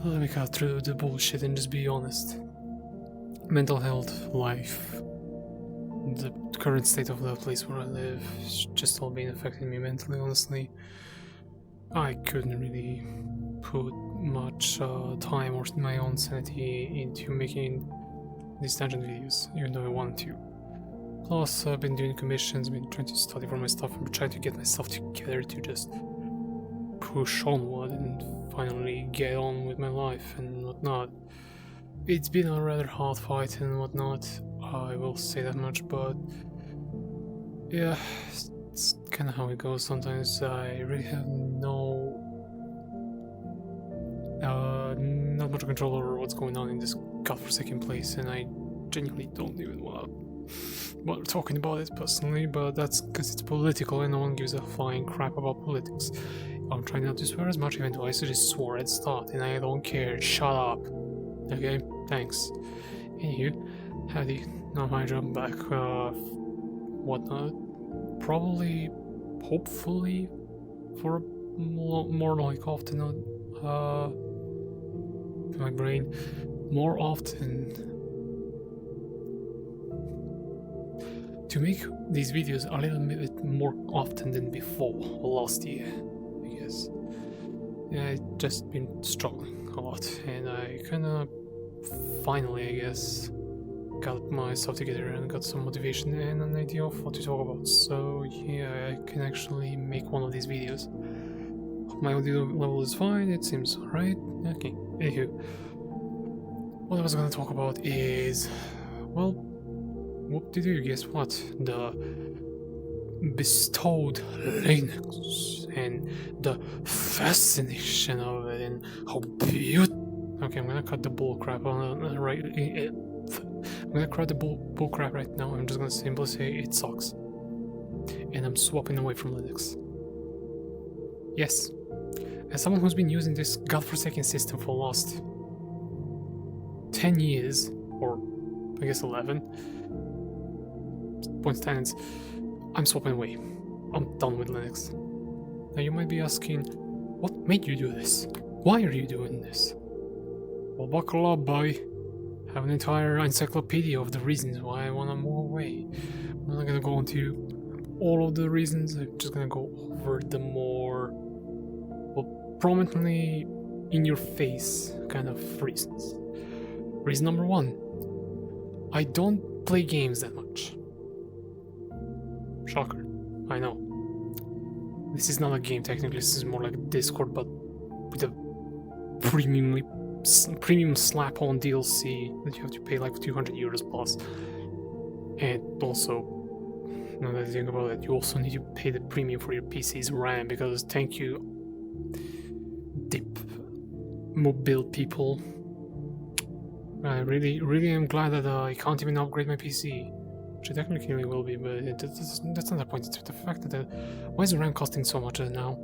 let me cut through the bullshit and just be honest. Mental health, life, the current state of the place where I live has just all been affecting me mentally, honestly. I couldn't really put much time or my own sanity into making these tangent videos, even though I wanted to. Plus, I've been doing commissions, been trying to study for my stuff, and trying to get myself together to just push onward and finally get on with my life and whatnot. It's been a rather hard fight and whatnot, I will say that much, but yeah, it's kind of how it goes sometimes. I really have not much control over what's going on in this godforsaken place, and I genuinely don't even want to bother talking about it personally, but that's because it's political and no one gives a flying crap about politics. I'm trying not to swear as much, even though I just swore at the start, and I don't care. Shut up. Okay, thanks. Anywho, howdy. Now my job back. Whatnot. Probably, hopefully, for more like often. My brain more often. To make these videos a little bit more often than before, last year, I guess. Yeah, I've just been struggling a lot, and I kinda finally, I guess, got myself together and got some motivation and an idea of what to talk about. So yeah, I can actually make one of these videos. My audio level is fine, it seems alright. Okay, anywho. What I was gonna talk about is, well, whoop-de-doo, guess what? The bestowed Linux and the fascination of it and how beautiful. Okay, I'm gonna cut the bullcrap on right. I'm gonna cut the bullcrap right now. I'm just gonna simply say it sucks, and I'm swapping away from Linux. Yes, as someone who's been using this godforsaken system for the last 10 years, or I guess 11. Point stands, I'm swapping away. I'm done with Linux. Now you might be asking, what made you do this? Why are you doing this? Well, buckle up, boy. I have an entire encyclopedia of the reasons why I want to move away. I'm not gonna go into all of the reasons, I'm just gonna go over the more, well, prominently in your face kind of reasons. Reason number 1, I don't play games that much. Shocker, I know. This is not a game technically, this is more like a Discord, but with a premium slap-on DLC that you have to pay like 200 euros plus. And also, now that I think about it, you also need to pay the premium for your PC's RAM, because thank you, deep mobile people. I really am glad that I can't even upgrade my PC. Which it technically will be, but that's not the point. It's the fact that why is the RAM costing so much now?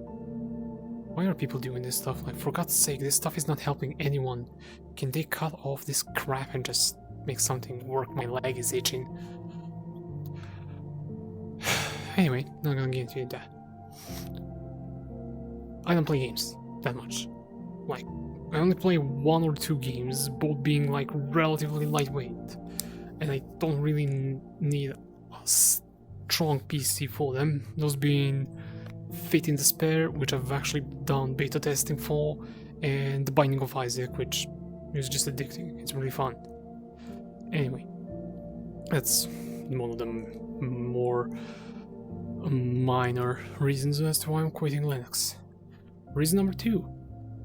Why are people doing this stuff? Like, for God's sake, this stuff is not helping anyone. Can they cut off this crap and just make something work? My leg is itching. Anyway, not gonna get into that. I don't play games that much. Like, I only play 1 or 2 games, both being like relatively lightweight. And I don't really need a strong PC for them, those being Fate in Despair, which I've actually done beta testing for, and The Binding of Isaac, which is just addicting, it's really fun. Anyway, that's one of the more minor reasons as to why I'm quitting Linux. Reason number 2,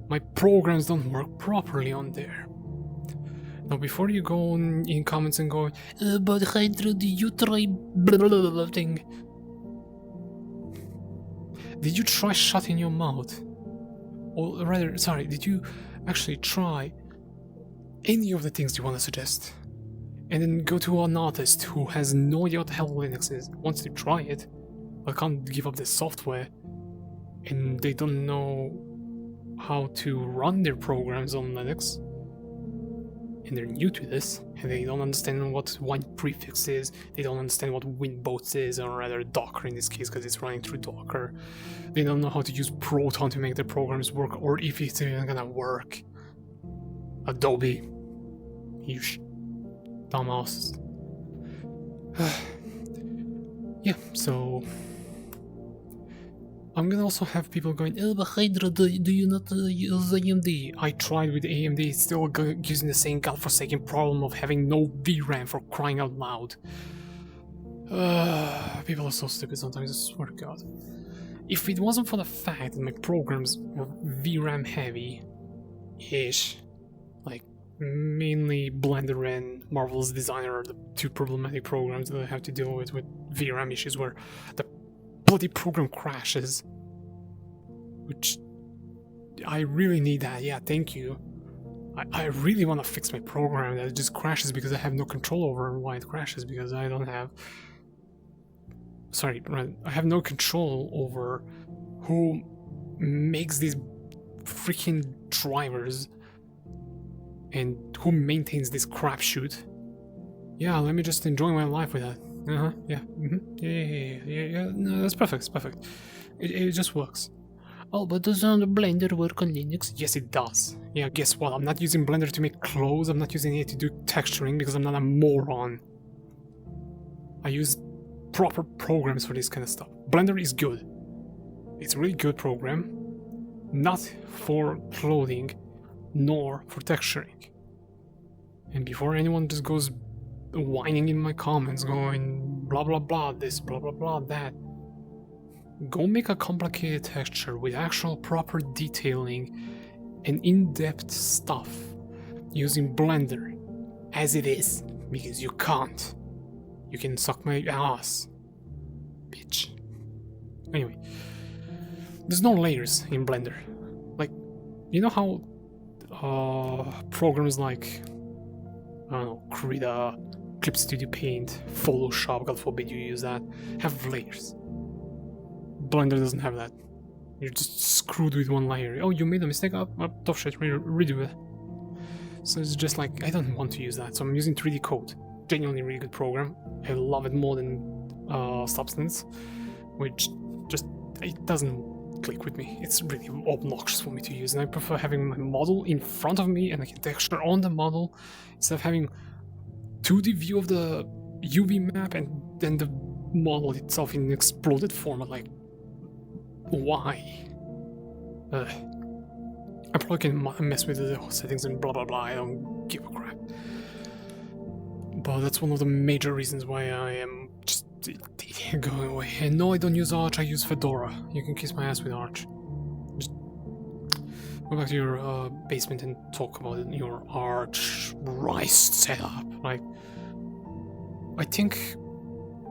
my programs don't work properly on there. Now, before you go in comments and go, but Hydra, did you try blah blah blah thing? Did you try shutting your mouth? Or rather, sorry, did you actually try any of the things you want to suggest? And then go to an artist who has no idea what the hell Linux is, wants to try it, but can't give up the software, and they don't know how to run their programs on Linux. And they're new to this, and they don't understand what wine prefix is, they don't understand what Winbots is, or rather Docker in this case, because it's running through Docker. They don't know how to use Proton to make their programs work, or if it's even gonna work. Adobe. You dumbasses. Yeah, so I'm gonna also have people going, oh, but Hydra, do you not use AMD? I tried with AMD, it's still using the same godforsaken problem of having no VRAM, for crying out loud. People are so stupid sometimes, I swear to God. If it wasn't for the fact that my programs were VRAM heavy-ish, like mainly Blender and Marvel's Designer are the two problematic programs that I have to deal with VRAM issues where the bloody program crashes. Which I really need that, yeah, thank you. I really want to fix my program that just crashes because I have no control over why it crashes, because I don't have... Sorry, I have no control over who makes these freaking drivers and who maintains this crapshoot. Yeah, let me just enjoy my life with that. Yeah, yeah, no, that's perfect, it's perfect. It just works. Oh, but doesn't Blender work on Linux? Yes, it does. Yeah, guess what? I'm not using Blender to make clothes, I'm not using it to do texturing because I'm not a moron. I use proper programs for this kind of stuff. Blender is good. It's a really good program. Not for clothing, nor for texturing. And before anyone just goes whining in my comments going blah blah blah this, blah blah blah that, go make a complicated texture with actual proper detailing and in-depth stuff using Blender as it is, because you can't. You can suck my ass, bitch. Anyway, there's no layers in Blender. Like, you know how programs like, I don't know, Krita, Clip Studio Paint, Photoshop, God forbid you use that, have layers. Blender doesn't have that. You're just screwed with one layer. Oh, you made a mistake? Oh, tough shit, redo it. So it's just like, I don't want to use that, so I'm using 3D Code. Genuinely really good program. I love it more than Substance, which just, it doesn't click with me. It's really obnoxious for me to use, and I prefer having my model in front of me and I can texture on the model instead of having 2D view of the UV map and then the model itself in an exploded format. Like, why? I probably can mess with the settings and blah blah blah, I don't give a crap. But that's one of the major reasons why I am just going away. And no, I don't use Arch, I use Fedora. You can kiss my ass with Arch. Just go back to your basement and talk about your Arch Rice setup. Like, I think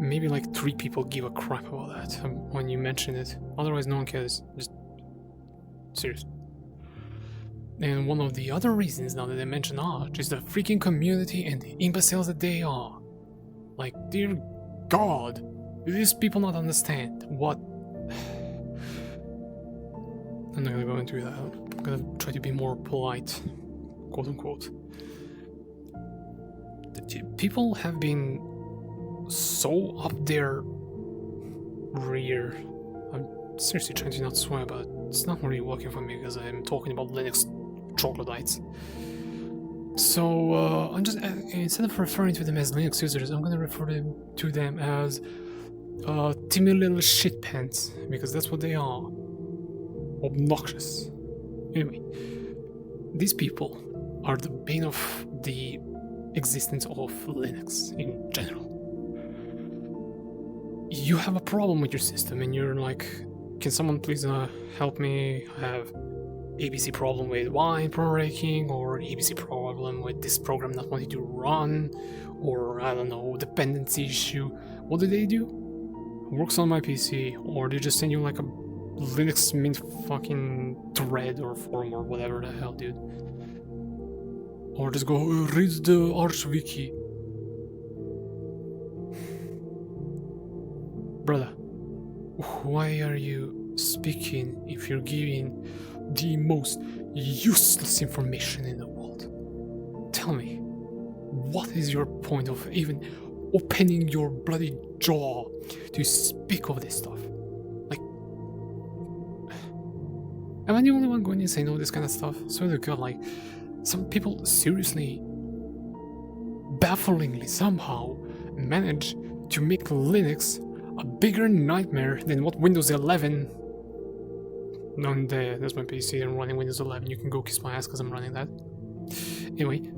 maybe like 3 people give a crap about that when you mention it. Otherwise, no one cares. Just serious. And one of the other reasons now that I mention Arch is the freaking community and the imbeciles that they are. Like, dear God, do these people not understand what... I'm not gonna go into that. I'm gonna try to be more polite, quote unquote. People have been so up their rear. I'm seriously trying to not swear, but it's not really working for me because I'm talking about Linux troglodytes. So I'm just, instead of referring to them as Linux users, I'm gonna refer to them as timid little shit pants, because that's what they are. Obnoxious. Anyway, these people are the bane of the existence of Linux in general. You have a problem with your system and you're like, can someone please help me? I have ABC problem with wine breaking, or ABC problem with this program not wanting to run, or I don't know, dependency issue. What do? Works on my PC, or they just send you like a Linux Mint fucking thread or forum or whatever the hell, dude. Or just go read the Arch wiki. Brother, why are you speaking if you're giving the most useless information in the world? Tell me, what is your point of even opening your bloody jaw to speak of this stuff? Like, am I the only one going to say no to this kind of stuff? Swear to God, like, some people seriously, bafflingly somehow, manage to make Linux a bigger nightmare than what Windows 11. That's my PC. I'm running Windows 11. You can go kiss my ass because I'm running that. Anyway,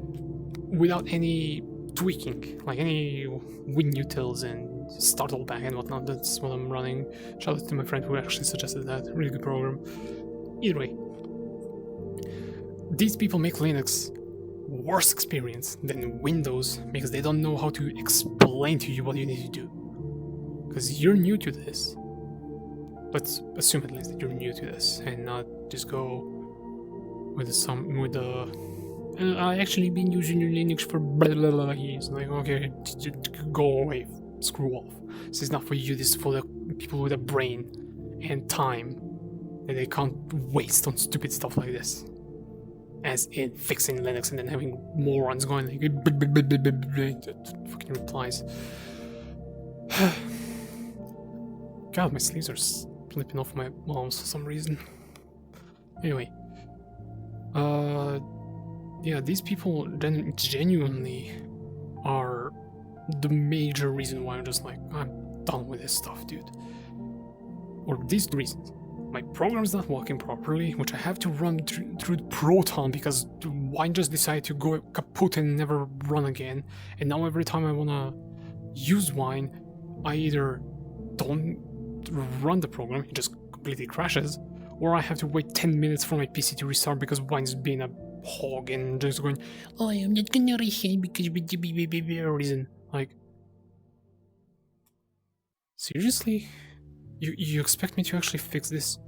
without any tweaking, like any WinUtils and startle back and whatnot. That's what I'm running. Shout out to my friend who actually suggested that. Really good program. Either way, these people make Linux worse experience than Windows because they don't know how to explain to you what you need to do. Because you're new to this. Let's assume at least that you're new to this and not just go with I actually been using Linux for blah blah blah years. Like, okay, go away, screw off. This is not for you. This is for the people with a brain and time that they can't waste on stupid stuff like this. As in fixing Linux and then having morons going like fucking replies. God, my sleeves are slipping off my arms for some reason. Anyway, yeah, these people then genuinely are the major reason why I'm just like, I'm done with this stuff, dude. Or these reasons. My program's not working properly, which I have to run through Proton because Wine just decided to go kaput and never run again. And now every time I wanna use Wine, I either don't run the program, it just completely crashes, or I have to wait 10 minutes for my PC to restart because Wine's being a hog and just going, oh, I'm not gonna reset because reason. Like, seriously? You expect me to actually fix this?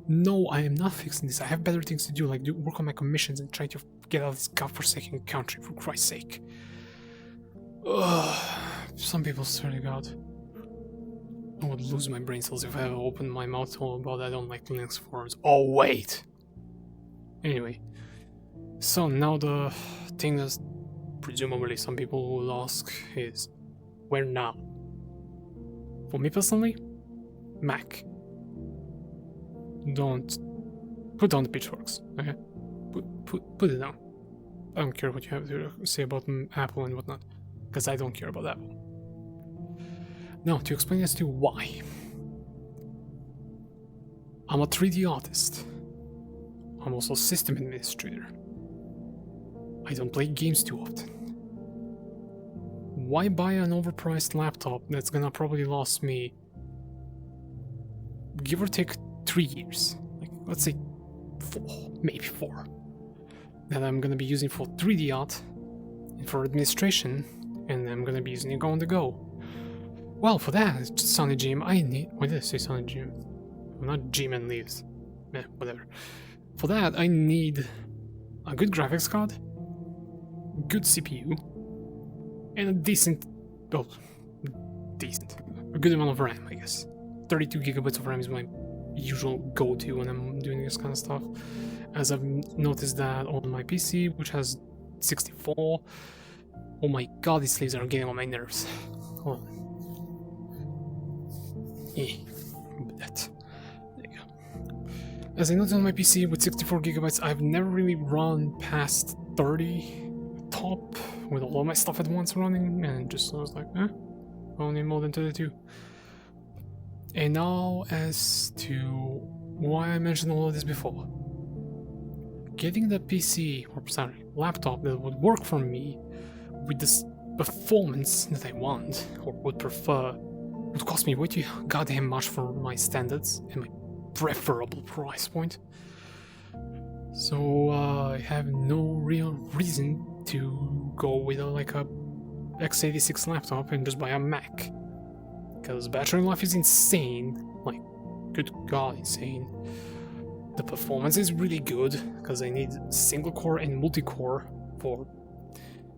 No, I am not fixing this. I have better things to do, like work on my commissions and try to get out of this godforsaken country, for Christ's sake. Ugh, some people swear to God. I would lose my brain cells if I ever opened my mouth all about I don't like Linux forums. Oh, wait! Anyway. So now the thing that presumably some people will ask is, where now? For me personally, Mac. Don't put down the pitchforks, okay? Put it down. I don't care what you have to say about Apple and whatnot, because I don't care about Apple. Now, to explain as to why. I'm a 3D artist. I'm also a system administrator. I don't play games too often. Why buy an overpriced laptop that's gonna probably last me, give or take, 3 years? Like, let's say 4, maybe 4. That I'm gonna be using for 3D art and for administration, and I'm gonna be using it on the go. Well, for that, Sonny Jim, I need. Why did I say Sonny Jim? I'm not Jim and leaves. Whatever. For that, I need a good graphics card, good CPU, and a decent. Well, decent. A good amount of RAM, I guess. 32 gigabytes of RAM is my usual go-to when I'm doing this kind of stuff. As I've noticed that on my PC, which has 64. Oh my god, these sleeves are getting on my nerves. Hold on. That. There you go. As I noticed on my PC with 64 gigabytes, I've never really run past 30 top with all of my stuff at once running, and just I was like, I don't need more than 32. And now as to why I mentioned all of this before. Getting the PC, or sorry, laptop that would work for me with this performance that I want, or would prefer, would cost me way too goddamn much for my standards and my preferable price point. So I have no real reason to go with like a x86 laptop and just buy a Mac. Because battery life is insane, like, good god, insane. The performance is really good, because I need single core and multi-core for...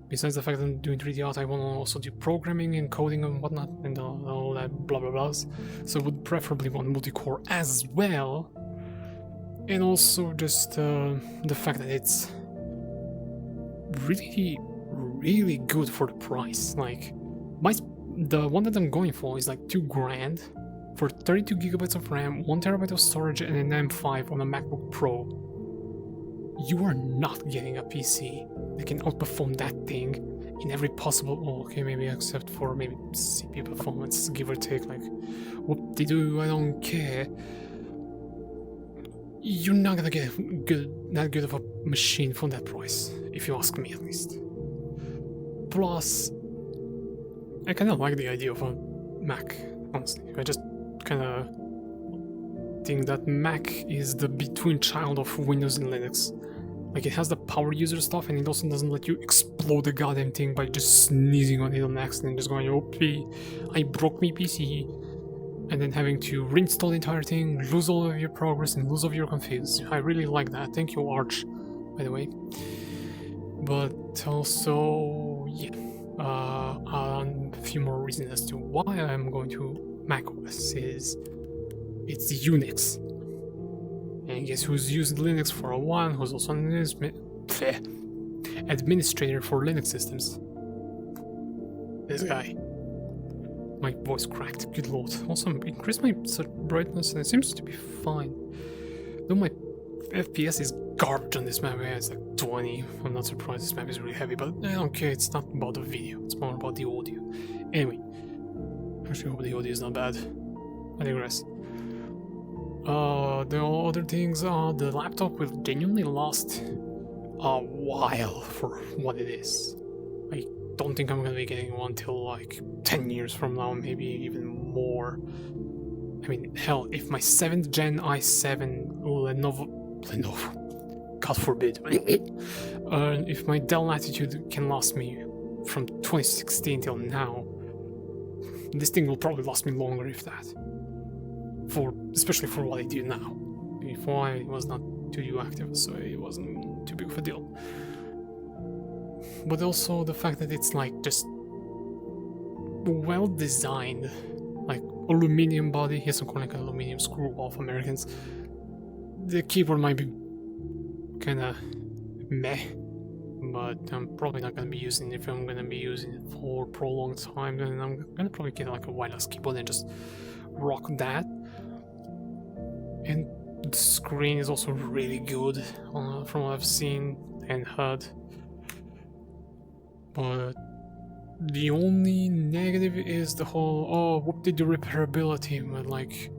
Besides the fact that I'm doing 3D art, I want to also do programming and coding and whatnot, and all that blah blah blahs. So I would preferably want multi-core as well. And also just the fact that it's really, really good for the price. Like, the one that I'm going for is like $2,000 for 32 gigabytes of RAM, 1 terabyte of storage, and an M5 on a MacBook Pro. you are not getting a PC that can outperform that thing in every possible. Oh, okay, maybe except for maybe CPU performance, give or take. Like, what they do, I don't care. You're not gonna get that good of a machine for that price, if you ask me at least. Plus, I kind of like the idea of a Mac, honestly. I just kind of think that Mac is the between child of Windows and Linux. Like, it has the power user stuff, and it also doesn't let you explode the goddamn thing by just sneezing on it on accident, just going, "Okay, I broke my PC," and then having to reinstall the entire thing, lose all of your progress, and lose all of your config. I really like that. Thank you, Arch, by the way. But also, yeah, a few more reasons as to why I'm going to macOS is it's Unix. And guess who's used Linux for a while, who's also an administrator for Linux systems? This guy. My voice cracked, good lord. Also, increased my brightness and it seems to be fine. Though my FPS is garbage on this map, it's like 20. I'm not surprised, this map is really heavy, but I don't care, it's not about the video, it's more about the audio. Anyway, I actually hope the audio is not bad. I digress. The other things are the laptop will genuinely last a while for what it is. I don't think I'm gonna be getting one till like 10 years from now, maybe even more. I mean, hell, if my 7th gen i7 Lenovo, God forbid, if my Dell Latitude can last me from 2016 till now, this thing will probably last me longer, if that. Especially for what I do now. Before I was not too active, so it wasn't too big of a deal. But also the fact that it's like just well designed, like aluminium body. Yes, I'm calling it aluminium screw off Americans. The keyboard might be kind of meh, but I'm probably not gonna be using it. If I'm gonna be using it for a prolonged time, then I'm gonna probably get like a wireless keyboard and just rock that. And the screen is also really good from what I've seen and heard. But the only negative is the whole, oh, what did the repairability? But like,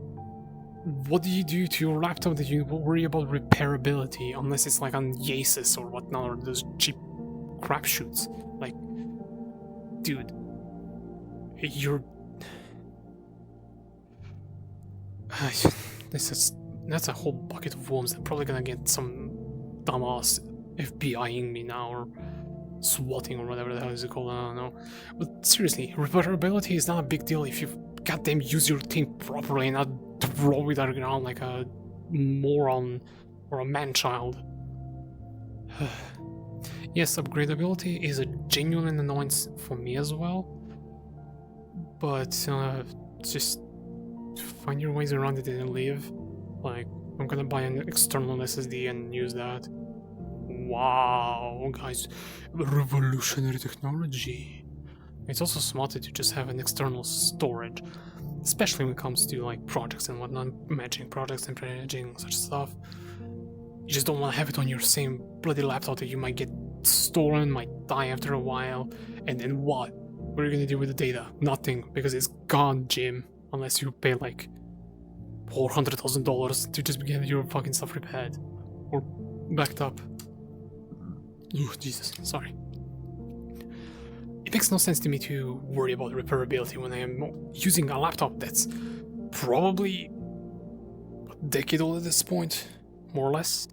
what do you do to your laptop that you worry about repairability? Unless it's like on Asus or whatnot, or those cheap crapshoots. Like, dude, that's a whole bucket of worms. I'm probably gonna get some dumbass FBIing me now, or swatting, or whatever the hell is it called, I don't know. But seriously, repairability is not a big deal if you goddamn use your thing properly and not throw it around like a moron or a man-child. Yes, upgradability is a genuine annoyance for me as well, but just find your ways around it and live. Like, I'm gonna buy an external SSD and use that. Wow, guys, revolutionary technology. It's also smarter to just have an external storage, especially when it comes to like projects and whatnot, managing projects and managing such stuff. You just don't want to have it on your same bloody laptop that you might get stolen, might die after a while, and then what? What are you gonna do with the data? Nothing, because it's gone, Jim, unless you pay like $400,000 to just get your fucking stuff repaired or backed up. Oh, Jesus, sorry. It makes no sense to me to worry about repairability when I am using a laptop that's probably a decade old at this point, more or less.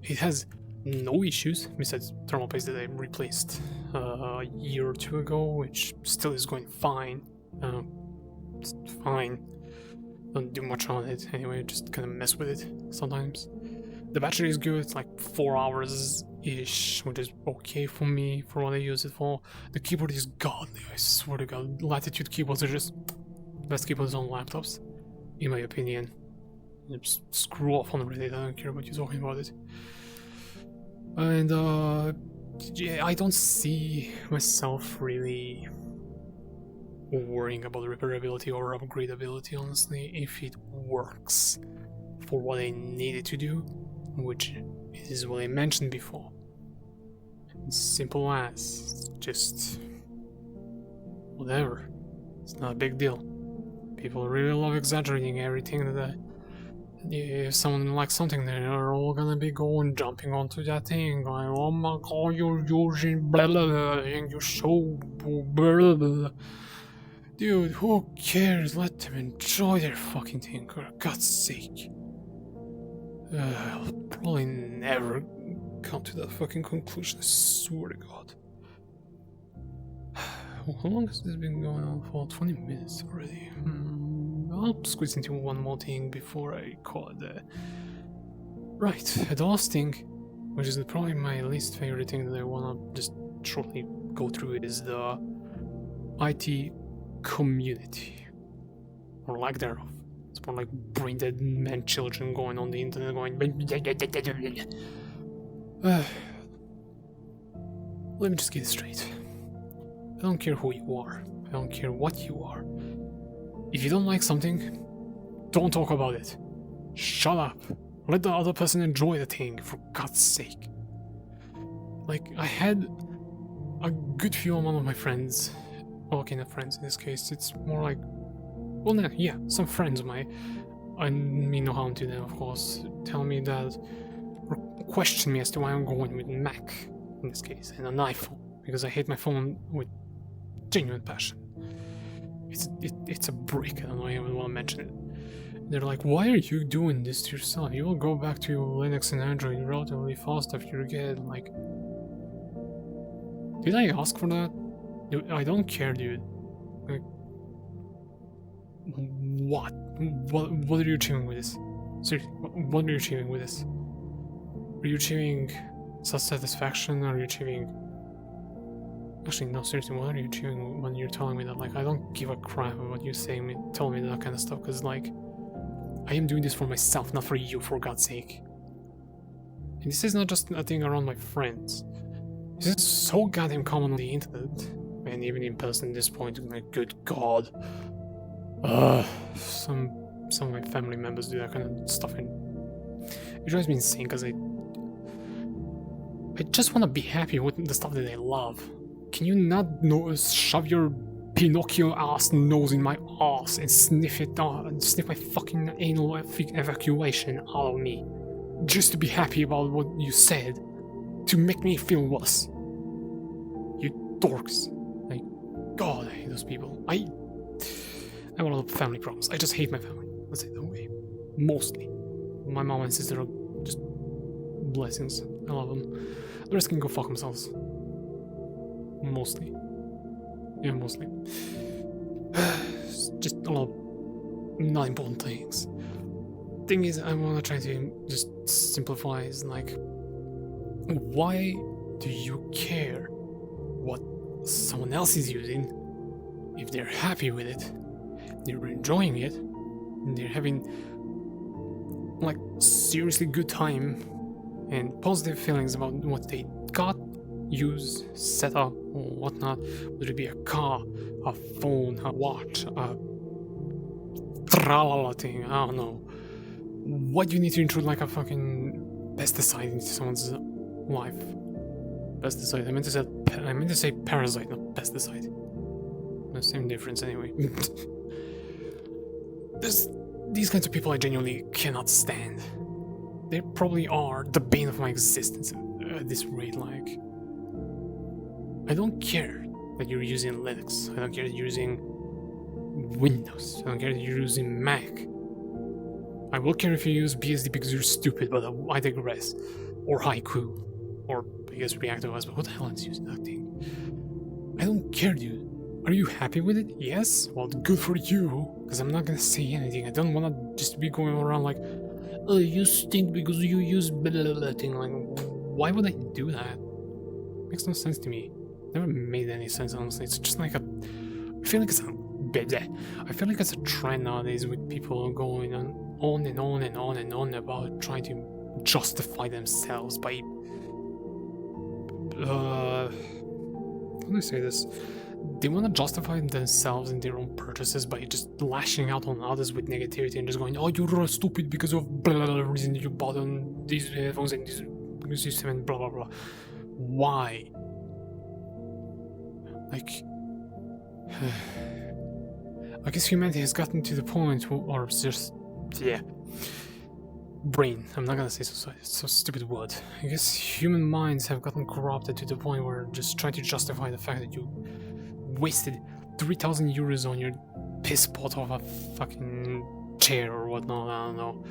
It has no issues besides thermal paste that I replaced a year or two ago, which still is going fine. It's fine. Don't do much on it anyway, just kind of mess with it sometimes. The battery is good, it's like 4 hours-ish, which is okay for me, for what I use it for. The keyboard is godly, I swear to god. Latitude keyboards are just best keyboards on laptops, in my opinion. Just screw off on Reddit, I don't care about you talking about it. And yeah, I don't see myself really worrying about repairability or upgradability, honestly, if it works for what I need it to do, which This is what I mentioned before. It's simple as just whatever. It's not a big deal. People really love exaggerating everything that if someone likes something, they're all gonna be jumping onto that thing, going, "Oh my god, you're using blah blah blah, and you're so blah blah blah." Dude, who cares? Let them enjoy their fucking thing, for God's sake. I'll probably never come to that fucking conclusion, I swear to God. How long has this been going on for? 20 minutes already. I'll squeeze into one more thing before I call it there. Right, the last thing, which is probably my least favorite thing that I wanna just shortly go through, is the IT community, or lack thereof. It's more like brain-dead men children going on the internet going. Let me just get it straight. I don't care who you are. I don't care what you are. If you don't like something, don't talk about it. Shut up. Let the other person enjoy the thing, for God's sake. Like, I had a good few amount of my friends, okay, not friends in this case, it's more like, well, no, yeah, some friends of mine, I mean no harm to them, of course, tell me that, or question me as to why I'm going with Mac, in this case, and an iPhone, because I hate my phone with genuine passion. It's a brick, I don't know, I even want to mention it. They're like, why are you doing this to yourself? You will go back to Linux and Android relatively fast after you get, like... Did I ask for that? Dude, I don't care, dude. Like... What? What are you achieving with this? Seriously, what are you achieving with this? Are you achieving self-satisfaction? Are you achieving... Actually, no, seriously, what are you achieving when you're telling me that? Like, I don't give a crap about what you say, tell me that kind of stuff, because, like... I am doing this for myself, not for you, for God's sake. And this is not just a thing around my friends. This is so goddamn common on the internet, and even in person at this point, like, good God. Some of my family members do that kind of stuff, and it drives me insane, because I just want to be happy with the stuff that I love. Can you not shove your Pinocchio ass nose in my ass and sniff my fucking anal evacuation out of me, just to be happy about what you said, to make me feel worse? You dorks. Like, God, I hate those people. I have a lot of family problems. I just hate my family. Let's say it that way. Mostly. My mom and sister are just blessings. I love them. The rest can go fuck themselves. Mostly. Yeah, mostly. Just a lot of not important things. Thing is, I want to try to just simplify. Is like, why do you care what someone else is using if they're happy with it, they're enjoying it, and they're having like seriously good time and positive feelings about what they got, use, set up, or whatnot, whether it be a car, a phone, a watch, a tralala thing, I don't know. What do you need to intrude like a fucking pesticide into someone's life? Pesticide, I meant to say parasite, not pesticide. The same difference anyway. There's these kinds of people I genuinely cannot stand. They probably are the bane of my existence at this rate, like... I don't care that you're using Linux, I don't care that you're using Windows, I don't care that you're using Mac. I will care if you use BSD because you're stupid, but I digress. Or Haiku. Or, I guess, ReactOS, but what the hell is using that thing? I don't care, dude. Are you happy with it? Yes? Well, good for you, because I'm not gonna say anything. I don't wanna just be going around like, oh, you stink because you use blah blah blah thing. Like, why would I do that? Makes no sense to me. Never made any sense, honestly. It's just like a... I feel like it's a trend nowadays with people going on and on and on and on about trying to justify themselves by... how do I say this? They want to justify themselves and their own purchases by just lashing out on others with negativity and just going, oh, you're stupid because of blah blah blah reason you bought on these headphones and these because you cement blah blah blah. Why? Like, I guess humanity has gotten to the point, or just, yeah. Brain. I'm not gonna say society. It's so stupid word. I guess human minds have gotten corrupted to the point where just trying to justify the fact that you wasted 3,000 euros on your piss pot of a fucking chair or whatnot. I don't know.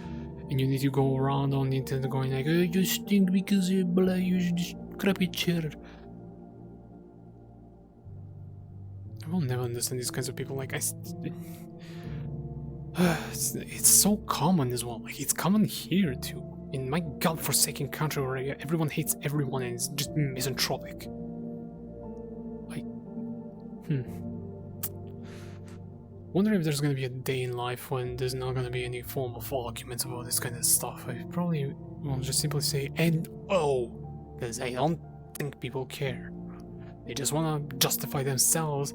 And you need to go around on the internet going like, "Oh, you stink because you this crappy chair." I will never understand these kinds of people. Like, it's so common as well. Like, it's common here too. In my godforsaken country where everyone hates everyone and it's just misanthropic. Like, wonder if there's gonna be a day in life when there's not gonna be any form of arguments about this kind of stuff. I probably will just simply say NO, because I don't think people care. They just wanna justify themselves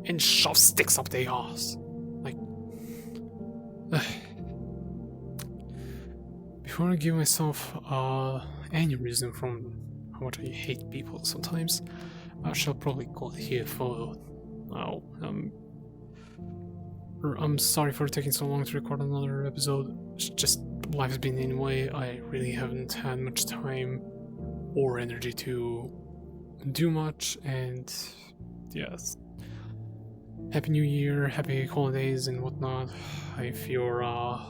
and shove sticks up their ass. Like, before I give myself any reason from how much I hate people sometimes, I shall probably call it here for now. I'm sorry for taking so long to record another episode. It's just life's been in the way. I really haven't had much time or energy to do much, and yes. Happy New Year, happy holidays and whatnot. If you're a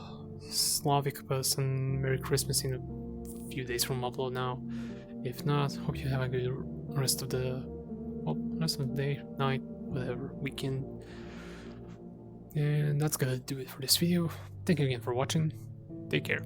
Slavic person, Merry Christmas in a few days from upload now. If not, hope you have a good rest of the day, night, whatever, weekend. And that's gonna do it for this video. Thank you again for watching. Take care.